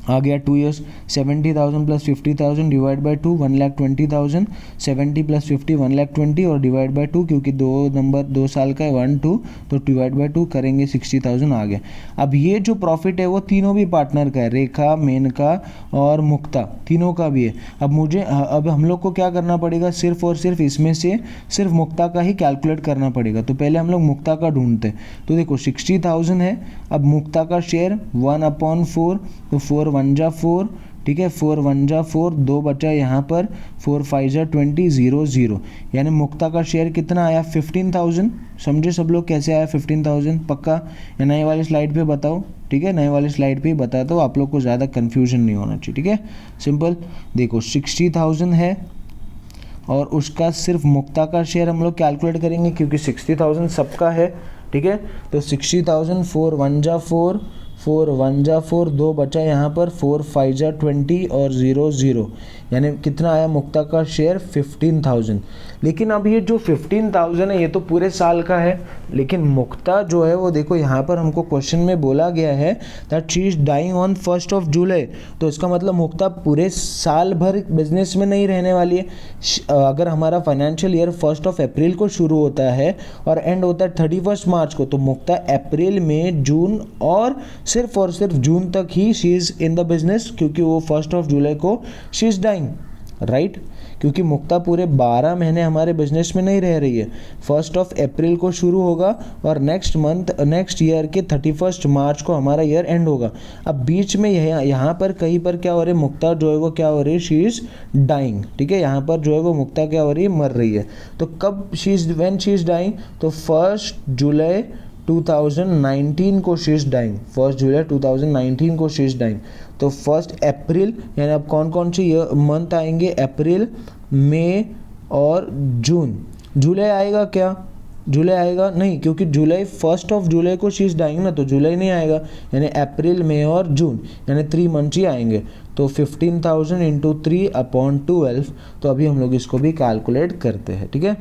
आ गया, 2 years 70,000 plus 50,000 divide by 2 1,20,000, 70 plus 50 1,20,000 और डिवाइड बाई 2 क्योंकि 2 साल का है 1 2, तो डिवाइड बाई 2 करेंगे 60,000 आ गया। अब ये जो प्रॉफिट है वो तीनों भी पार्टनर का है, रेखा, मेनका और मुक्ता, तीनों का भी है। अब हम लोग को क्या करना पड़ेगा, सिर्फ और सिर्फ इसमें से सिर्फ मुक्ता का ही कैलकुलेट करना पड़ेगा। तो पहले हम लोग मुक्ता का ढूंढते हैं। तो देखो 60,000 है, अब मुक्ता का शेयर 1/4, तो 4 1 जा 4, ठीक है 4 1 जा 4, 2 बचा यहाँ पर, 4 5 जा 20, 0 0, यानी मुक्ता का शेयर कितना आया 15,000। समझे सब लोग कैसे आया 15,000, पक्का या नए वाली स्लाइड पे बताओ। ठीक है, नए वाली स्लाइड पे ही बताता हूँ, आप लोग को ज़्यादा कन्फ्यूजन नहीं होना चाहिए। ठीक है, सिंपल। देखो 60,000 है और उसका सिर्फ मुक्ता का शेयर हम लोग कैलकुलेट करेंगे क्योंकि 60,000 सबका है। ठीक है, तो 60,000 4 1 जा 4, 4 1 जा 4, 2 बचा यहाँ पर, 4 5 जा 20 और 0 0, यानी कितना आया मुक्ता का शेयर 15,000। लेकिन अब ये जो 15,000 है ये तो पूरे साल का है, लेकिन मुक्ता जो है वो देखो यहाँ पर हमको क्वेश्चन में बोला गया है that she is dying on 1 July, तो इसका मतलब मुक्ता पूरे साल भर बिजनेस में नहीं रहने वाली है। अगर हमारा फाइनेंशियल ईयर 1 अप्रैल को शुरू होता है और एंड होता है 31 मार्च को, तो मुक्ता अप्रैल में जून और सिर्फ जून तक ही she is in the business, क्योंकि वो 1 जुलाई को शी इज़ डाइंग, राइट। क्योंकि मुक्ता पूरे 12 महीने हमारे बिजनेस में नहीं रह रही है। 1 अप्रैल को शुरू होगा और नेक्स्ट ईयर के 31 मार्च को हमारा ईयर एंड होगा। अब बीच में यहाँ पर कहीं पर क्या हो रहा है, मुक्ता जो है वो क्या हो रही है, शी इज़ डाइंग। ठीक है, यहाँ पर जो है वो मुक्ता क्या हो रही है, मर रही है। तो कब व्हेन शी इज़ डाइंग, तो 1 जुलाई 2019 को शी इज़ डाइंग, 1 जुलाई 2019 को शी इज़ डाइंग। तो 1 अप्रैल यानी अब कौन कौन से मंथ आएंगे, अप्रैल, मई और जून। जुलाई आएगा क्या, जुलाई आएगा नहीं, क्योंकि जुलाई 1 जुलाई को शी इज़ डाइंग ना, तो जुलाई नहीं आएगा, यानी अप्रैल, मई और जून, यानी 3 मंथ ही आएंगे। तो 15,000 इंटू 3/12, तो अभी हम लोग इसको भी कैलकुलेट करते हैं। ठीक है,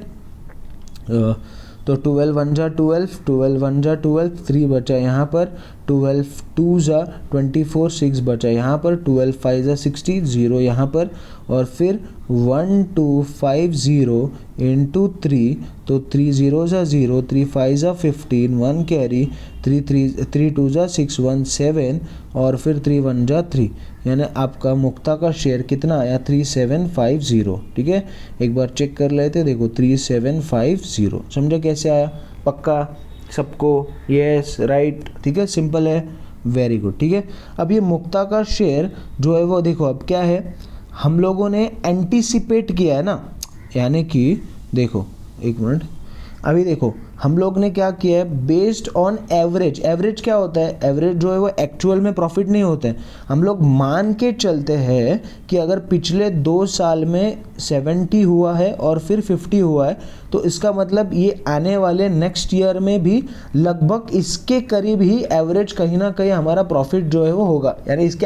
तो 12 1 जा 12, 12 1 जा 12, 3 बचा यहाँ पर, 12 2 ज़ा 24 6 बचा यहाँ पर, 12 5 ज़ा 60 0 यहाँ पर, और फिर 1250 इंटू 3, तो 3 0 ज़ा 0, 3 5 ज़ा 15, 1 कैरी, 3 2 ज़ा 6 1 7, और फिर 3 1 ज़ा 3, यानी आपका मुक्ता का शेयर कितना आया 3750। ठीक है, एक बार चेक कर लेते, देखो 3750, समझा कैसे आया? पक्का सबको? Yes, right. ठीक है, सिंपल है, वेरी गुड। ठीक है, अब ये मुक्ता का शेयर जो है वो देखो अब क्या है, हम लोगों ने एंटीसिपेट किया है ना, यानी कि देखो एक मिनट, अभी देखो हम लोग ने क्या किया है, बेस्ड ऑन एवरेज। एवरेज क्या होता है? एवरेज जो है वो एक्चुअल में प्रॉफिट नहीं होता है, हम लोग मान के चलते हैं कि अगर पिछले 2 साल में 70 हुआ है और फिर 50 हुआ है, तो इसका मतलब ये आने वाले नेक्स्ट ईयर में भी लगभग इसके करीब ही एवरेज कहीं ना कहीं हमारा प्रॉफिट जो है वो होगा, यानी इसके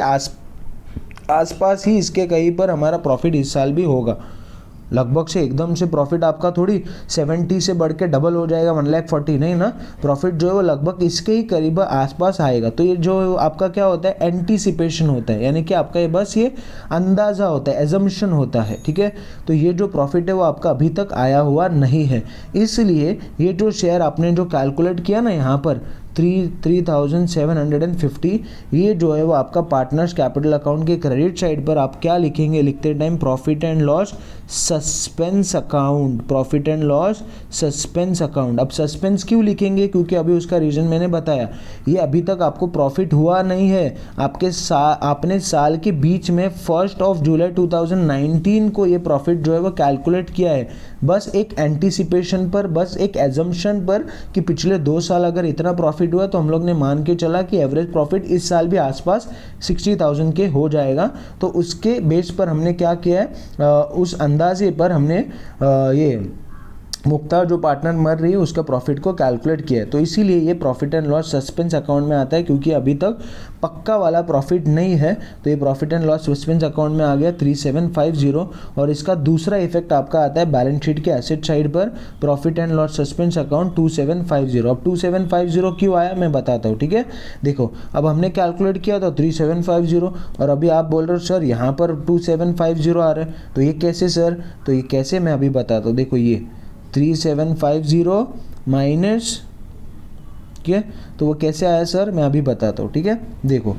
आसपास ही इसके कहीं पर हमारा प्रॉफिट इस साल भी होगा। लगभग से एकदम से प्रॉफिट आपका थोड़ी 70 से बढ़ के डबल हो जाएगा 1,40,000, नहीं ना, प्रॉफिट जो है वो लगभग इसके ही करीब आसपास आएगा। तो ये जो आपका क्या होता है, एंटीसिपेशन होता है, यानी कि आपका ये बस ये अंदाज़ा होता है, एजम्पशन होता है। ठीक है, तो ये जो प्रॉफिट है वो आपका अभी तक आया हुआ नहीं है, इसलिए ये जो शेयर आपने जो कैलकुलेट किया ना यहाँ पर 3750, ये जो है वो आपका पार्टनर्स कैपिटल अकाउंट के क्रेडिट साइड पर आप क्या लिखेंगे, लिखते time profit and loss suspense account, profit and loss suspense account. अब सस्पेंस क्यों लिखेंगे? क्योंकि अभी उसका रीज़न मैंने बताया, ये अभी तक आपको प्रॉफिट हुआ नहीं है, आपने साल के बीच में 1 जुलाई 2019 को ये प्रॉफिट जो है वो कैलकुलेट किया है, बस एक एंटीसिपेशन पर, बस एक एजम्पशन पर कि पिछले 2 साल अगर इतना प्रॉफिट हुआ तो हम लोग ने मान के चला कि एवरेज प्रॉफिट इस साल भी आसपास 60,000 के हो जाएगा। तो उसके बेस पर हमने क्या किया है, उस अंदाजे पर हमने ये मुक्ता जो पार्टनर मर रही है उसका प्रॉफिट को कैलकुलेट किया है। तो इसीलिए ये profit and loss suspense account में आता है, क्योंकि अभी तक पक्का वाला प्रॉफिट नहीं है, तो ये profit and loss suspense account में आ गया 3750। और इसका दूसरा इफेक्ट आपका आता है बैलेंस शीट के एसेट साइड पर, profit and loss suspense account 2750। अब 2750 क्यों आया मैं बताता हूँ। ठीक है, देखो अब हमने कैलकुलेट किया था 3750, और अभी आप बोल रहे हो सर यहाँ पर 2750 आ रहा है, तो ये कैसे सर? तो ये कैसे मैं अभी बताता हूँ। देखो ये 3750 माइनस, ठीक है, तो वो कैसे आया सर मैं अभी बताता हूँ। ठीक है, देखो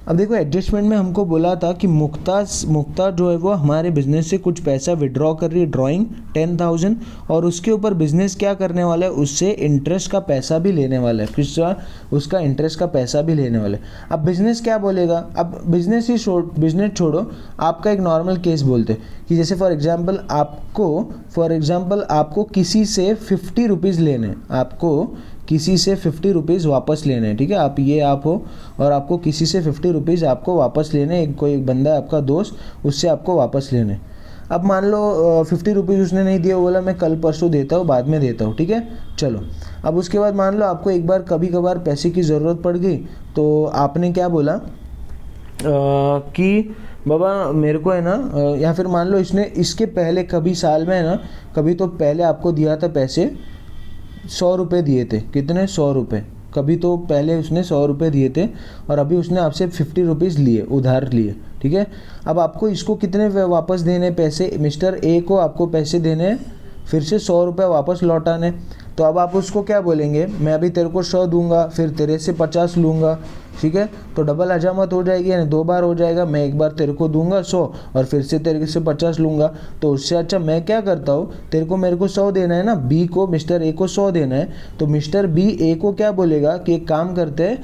अब देखो एडजस्टमेंट में हमको बोला था कि मुक्ता जो है वो हमारे बिजनेस से कुछ पैसा विड्रॉ कर रही है, ड्रॉइंग 10,000, और उसके ऊपर बिजनेस क्या करने वाला है, उससे इंटरेस्ट का पैसा भी लेने वाला है, किसका? उसका इंटरेस्ट का पैसा भी लेने वाला है। अब बिजनेस क्या बोलेगा, अब बिजनेस छोड़ो, आपका एक नॉर्मल केस बोलते कि जैसे फॉर एग्जाम्पल आपको किसी से 50 रुपीज़ लेने, आपको किसी से 50 रुपीज़ वापस लेने, ठीक है, आप हो और आपको किसी से 50 रुपीज़ आपको वापस लेने, कोई बंदा है आपका दोस्त, उससे आपको वापस लेने। अब मान लो 50 रुपीज़ उसने नहीं दिया, बोला मैं कल परसों देता हूँ, बाद में देता हूँ, ठीक है, चलो। अब उसके बाद मान लो आपको एक बार कभी कभार पैसे की ज़रूरत पड़ गई, तो आपने क्या बोला कि बाबा मेरे को है ना, या फिर मान लो इसके पहले कभी साल में है ना, कभी तो पहले आपको दिया था पैसे 100 रुपये दिए थे, कितने? 100 रुपये, कभी तो पहले उसने 100 रुपये दिए थे और अभी उसने आपसे 50 रुपीज़ लिए, उधार लिए, ठीक है। अब आपको इसको कितने वापस देने पैसे, मिस्टर ए को आपको पैसे देने, फिर से 100 रुपये वापस लौटाने। तो अब आप उसको क्या बोलेंगे, मैं अभी तेरे को 100 दूंगा, फिर तेरे से 50 लूँगा, ठीक है, तो डबल हजामत हो जाएगी, यानी 2 बार हो जाएगा। मैं एक बार तेरे को दूंगा 100 और फिर से तेरे से 50 लूँगा, तो उससे अच्छा मैं क्या करता हूँ, मेरे को 100 देना है ना, बी को, मिस्टर ए को 100 देना है, तो मिस्टर बी ए को क्या बोलेगा कि एक काम करते हैं,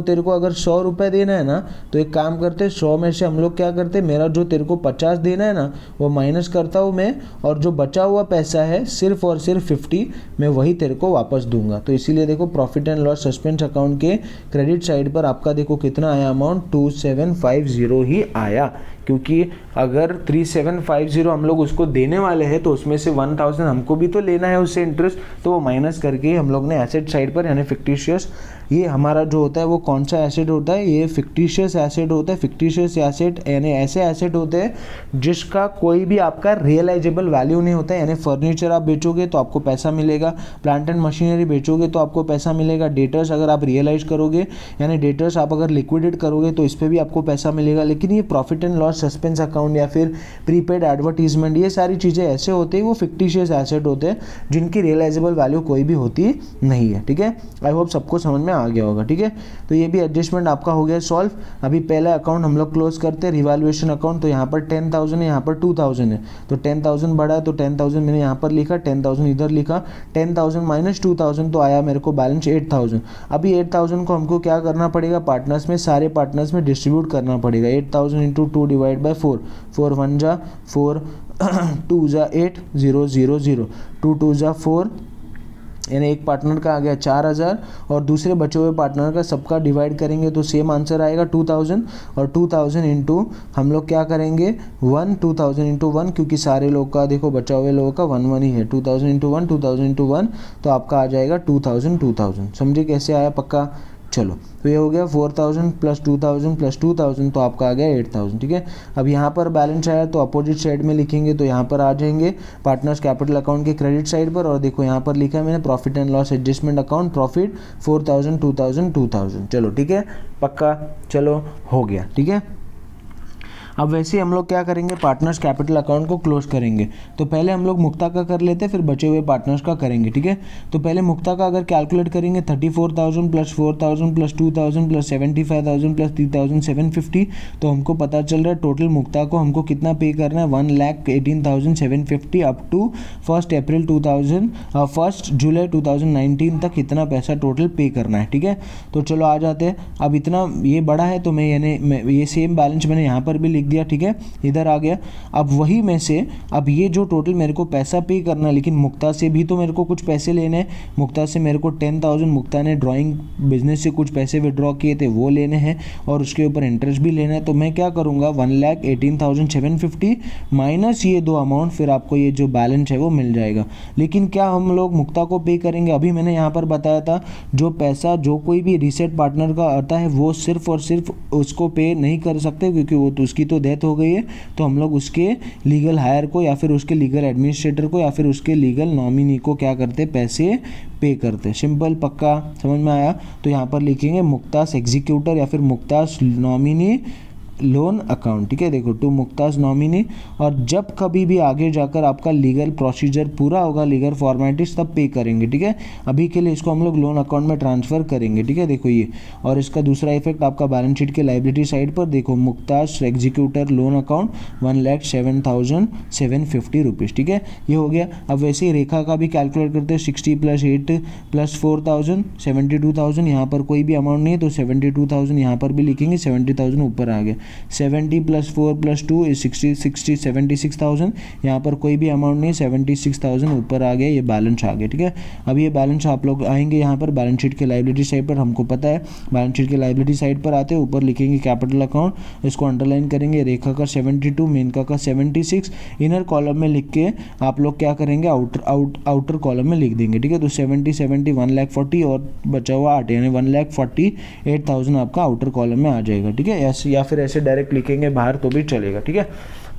तेरे को अगर 100 रुपये देना है ना, तो एक काम करते हैं 100 में से हम लोग क्या करते हैं, मेरा जो तेरे को 50 देना है ना वो माइनस करता हूँ मैं, और जो बचा हुआ पैसा है सिर्फ और सिर्फ 50 मैं वही तेरे को वापस दूंगा। तो इसीलिए देखो profit and loss suspense account के क्रेडिट साइड पर आपका देखो कितना आया अमाउंट, 2750 ही आया, क्योंकि अगर 3750 हम लोग उसको देने वाले हैं तो उसमें से 1000 हमको भी तो लेना है उससे इंटरेस्ट, तो वो माइनस करके हम लोग ने एसेट साइड पर यानी फिक्टिशियस, ये हमारा जो होता है वो कौन सा एसेट होता है, ये फिक्टिशियस एसेट होता है। फिक्टिशियस एसेट यानी ऐसे एसेट होते हैं जिसका कोई भी आपका रियलाइजेबल वैल्यू नहीं होता है, यानी फर्नीचर आप बेचोगे तो आपको पैसा मिलेगा, प्लांट एंड मशीनरी बेचोगे तो आपको पैसा मिलेगा, डेटर्स अगर आप रियलाइज करोगे यानी डेटर्स आप अगर लिक्विडेट करोगे तो इस पर भी आपको पैसा मिलेगा। लेकिन ये profit and loss suspense account या फिर प्रीपेड एडवर्टीजमेंट, ये सारी चीज़ें ऐसे होते हैं, वो फिक्टिशियस एसेट होते हैं जिनकी रियलाइजेबल वैल्यू कोई भी होती नहीं है। ठीक है, आई होप सबको समझ में आ गया होगा। ठीक है, तो ये भी एडजस्टमेंट आपका हो गया सॉल्व। अभी पहला अकाउंट हम लोग क्लोज करते हैं, रिवैल्यूएशन अकाउंट। तो यहाँ पर 10,000 है, यहाँ पर 2,000 है, तो 10,000 बढ़ा है तो 10,000 मैंने यहाँ पर लिखा, 10,000 इधर लिखा, 10,000 माइनस 2,000 तो आया मेरे को बैलेंस 8,000। अभी 8,000 को हमको क्या करना पड़ेगा, पार्टनर्स में, सारे पार्टनर्स में डिस्ट्रीब्यूट करना पड़ेगा। 8,000 इंटू 2 डिवाइड बाई 4, 4 1 जा 4, 2 जा 8, 0 0 0, 2 2 जा 4, यानी एक पार्टनर का आ गया 4,000 और दूसरे बचे हुए पार्टनर का सबका डिवाइड करेंगे तो सेम आंसर आएगा 2,000। और 2,000 इंटू हम लोग क्या करेंगे 1, 2,000 इंटू 1, क्योंकि सारे लोग का देखो बचा हुए लोगों का 1 1 ही है, 2,000 इंटू 1, 2,000 इंटू 1, तो आपका आ जाएगा 2,000 2,000। समझे कैसे आया पक्का? चलो, तो ये हो गया 4,000 प्लस 2,000 प्लस 2,000, तो आपका आ गया 8,000। ठीक है, अब यहाँ पर बैलेंस आया तो अपोजिट साइड में लिखेंगे, तो यहाँ पर आ जाएंगे पार्टनर्स कैपिटल अकाउंट के क्रेडिट साइड पर, और देखो यहाँ पर लिखा है मैंने profit and loss adjustment account, profit 4,000 2,000 2,000। चलो ठीक है पक्का, चलो हो गया। ठीक है, अब वैसे ही हम लोग क्या करेंगे, पार्टनर्स कैपिटल अकाउंट को क्लोज करेंगे। तो पहले हम लोग मुक्ता का कर लेते हैं, फिर बचे हुए पार्टनर्स का करेंगे। ठीक है, तो पहले मुक्ता का अगर कैलकुलेट करेंगे 34,000 प्लस 4,000 प्लस 2,000 प्लस 75,000 प्लस 3,750, तो हमको पता चल रहा है टोटल मुक्ता को हमको कितना पे करना है, 1,18,750 अप टू 1 जुलाई 2019 तक इतना पैसा टोटल पे करना है। ठीक है, तो चलो आ जाते हैं। अब इतना ये बड़ा है तो मैं ये सेम बैलेंस मैंने यहाँ पर भी लिख दिया। ठीक है, इधर आ गया। अब वही में से अब ये जो टोटल मेरे को पैसा पे करना है, लेकिन मुक्ता से भी तो मेरे को कुछ पैसे लेने हैं। मुक्ता से मेरे को 10,000 मुक्ता ने ड्राइंग बिजनेस से कुछ पैसे विड्रॉ किए थे वो लेने हैं, और उसके ऊपर इंटरेस्ट भी लेना है। तो मैं क्या करूँगा 1,18,750 माइनस ये दो अमाउंट, फिर आपको ये जो बैलेंस है वो मिल जाएगा। लेकिन क्या हम लोग मुक्ता को पे करेंगे, अभी मैंने यहाँ पर बताया था जो पैसा जो कोई भी रीसेट पार्टनर का आता है वो सिर्फ और सिर्फ उसको पे नहीं कर सकते, क्योंकि वो तो उसकी तो डेथ हो गई है। तो हम लोग उसके लीगल हायर को या फिर उसके लीगल एडमिनिस्ट्रेटर को या फिर उसके लीगल नॉमिनी को क्या करते, पैसे पे करते। सिंपल पक्का समझ में आया? तो यहाँ पर लिखेंगे मुक्तास एग्जीक्यूटर या फिर मुक्तास नॉमिनी लोन अकाउंट। ठीक है, देखो टू मुक्तास नॉमिनी, और जब कभी भी आगे जाकर आपका लीगल प्रोसीजर पूरा होगा, लीगल फॉर्मेलिटीज, तब पे करेंगे। ठीक है, अभी के लिए इसको हम लोग लोन अकाउंट में ट्रांसफ़र करेंगे। ठीक है, देखो ये, और इसका दूसरा इफेक्ट आपका बैलेंस शीट के लाइबिलिटी साइड पर देखो, Muktas executor loan account 1,07,750 rupees. ठीक है, ये हो गया। अब वैसे ही रेखा का भी कैलकुलेट करते हैं, 60 प्लस 8 प्लस 4,000 72,000, यहाँ पर कोई भी अमाउंट नहीं है तो 72,000 यहाँ पर भी लिखेंगे, 70,000 ऊपर आ गया। 70 प्लस 4 प्लस 2 इज 76,000, यहाँ पर कोई भी अमाउंट नहीं, 76,000 ऊपर आ गया, ये बैलेंस आ गया। ठीक है, अब ये बैलेंस आप लोग आएंगे यहाँ पर बैलेंस शीट के लाइबिलिटी साइड पर, हमको पता है बैलेंस शीट के लाइबिलिटी साइड पर आते हैं, ऊपर लिखेंगे कैपिटल अकाउंट, इसको अंडरलाइन करेंगे, रेखा का 72, मेनका का 76, इनर कॉलम में लिख के आप लोग क्या करेंगे आउटर कॉलम में लिख देंगे। ठीक है, तो 70 70 1,40,000 और बचा हुआ 8, यानी 1,48,000 आपका आउटर कॉलम में आ जाएगा। ठीक है, ऐसे या फिर ऐसे डायरेक्ट लिखेंगे बाहर तो भी चलेगा। ठीक है,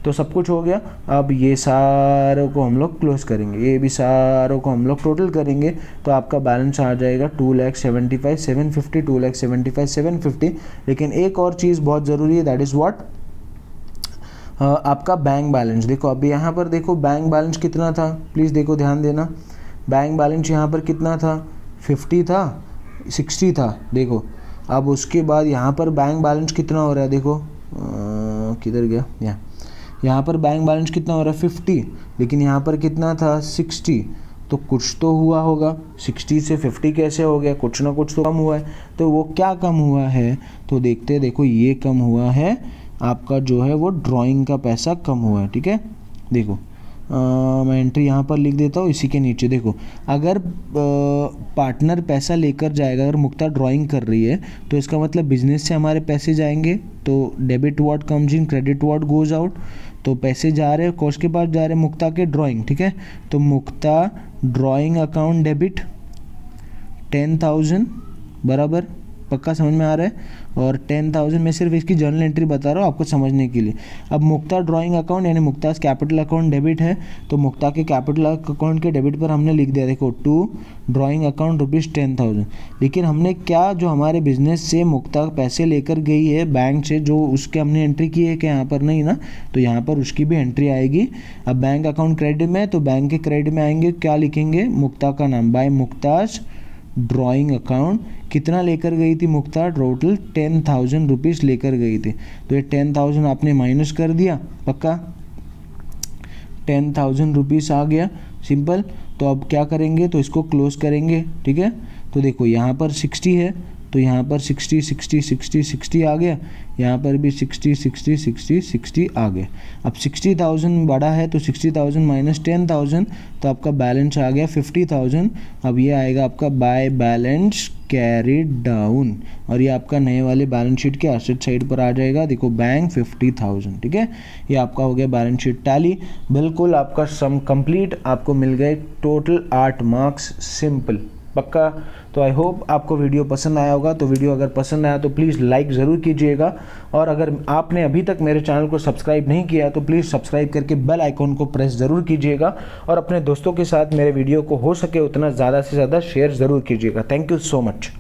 तो सब कुछ हो गया। अब ये सारों को हम लोग क्लोज करेंगे, ये भी सारों को हम लोग टोटल करेंगे, तो आपका बैलेंस आ जाएगा 2,75,750, 2,75,750। लेकिन एक और चीज़ बहुत ज़रूरी है, दैट इज़ व्हाट, आपका बैंक बैलेंस। देखो अभी यहाँ पर देखो बैंक बैलेंस कितना था, प्लीज़ देखो ध्यान देना, बैंक बैलेंस यहाँ पर कितना था, 50 था, 60 था। देखो अब उसके बाद यहाँ पर बैंक बैलेंस कितना हो रहा है, देखो किधर गया, यहाँ पर बैंक बैलेंस कितना हो रहा है 50, लेकिन यहाँ पर कितना था 60, तो कुछ तो हुआ होगा, 60 से 50 कैसे हो गया, कुछ ना कुछ तो कम हुआ है। तो वो क्या कम हुआ है, तो देखते हैं, देखो ये कम हुआ है आपका जो है वो ड्राइंग का पैसा कम हुआ है। ठीक है, देखो मैं एंट्री यहाँ पर लिख देता हूँ। इसी के नीचे देखो, अगर पार्टनर पैसा लेकर जाएगा, अगर मुक्ता ड्राइंग कर रही है तो इसका मतलब बिजनेस से हमारे पैसे जाएंगे, तो debit what comes in, credit what goes out. तो पैसे जा रहे हैं कौश के पास, जा रहे हैं मुक्ता के ड्राइंग, ठीक है। तो मुक्ता ड्राइंग अकाउंट डेबिट 10,000, बराबर, पक्का समझ में आ रहा है। और 10,000 मैं सिर्फ इसकी जर्नल एंट्री बता रहा हूँ आपको समझने के लिए। अब मुक्ता ड्राइंग अकाउंट यानी मुक्ता कैपिटल अकाउंट डेबिट है, तो मुक्ता के कैपिटल अकाउंट के डेबिट पर हमने लिख दिया, देखो टू ड्राइंग अकाउंट ₹10,000। लेकिन हमने क्या, जो हमारे बिजनेस से मुक्ता पैसे लेकर गई है बैंक से, जो उसके हमने एंट्री की है कि यहाँ पर नहीं ना, तो यहाँ पर उसकी भी एंट्री आएगी। अब बैंक अकाउंट क्रेडिट में, तो बैंक के क्रेडिट में आएंगे, क्या लिखेंगे, मुक्ता का नाम, बाय मुक्ताज ड्राइंग अकाउंट। कितना लेकर गई थी मुक्ता, टोटल 10,000 रुपीज़ लेकर गई थी। तो ये 10,000 आपने माइनस कर दिया, पक्का 10,000 रुपीज़ आ गया, सिंपल। तो अब क्या करेंगे, तो इसको क्लोज करेंगे, ठीक है। तो देखो यहाँ पर 60 है, तो यहाँ पर 60 60 60 60 आ गया, यहाँ पर भी 60 60 60 60 आ गया। अब 60,000 बड़ा है, तो 60,000 माइनस 10,000, तो आपका बैलेंस आ गया 50,000। अब ये आएगा आपका बाय बैलेंस कैरिड डाउन, और ये आपका नए वाले बैलेंस शीट के एसेट साइड पर आ जाएगा, देखो बैंक 50,000, ठीक है। ये आपका हो गया बैलेंस शीट टैली, बिल्कुल आपका सम कंप्लीट, आपको मिल गए टोटल 8 मार्क्स, सिंपल, पक्का। तो आई होप आपको वीडियो पसंद आया होगा। तो वीडियो अगर पसंद आया तो प्लीज़ लाइक ज़रूर कीजिएगा, और अगर आपने अभी तक मेरे चैनल को सब्सक्राइब नहीं किया तो प्लीज़ सब्सक्राइब करके बेल आइकॉन को प्रेस ज़रूर कीजिएगा, और अपने दोस्तों के साथ मेरे वीडियो को हो सके उतना ज़्यादा से ज़्यादा शेयर ज़रूर कीजिएगा। Thank you so much.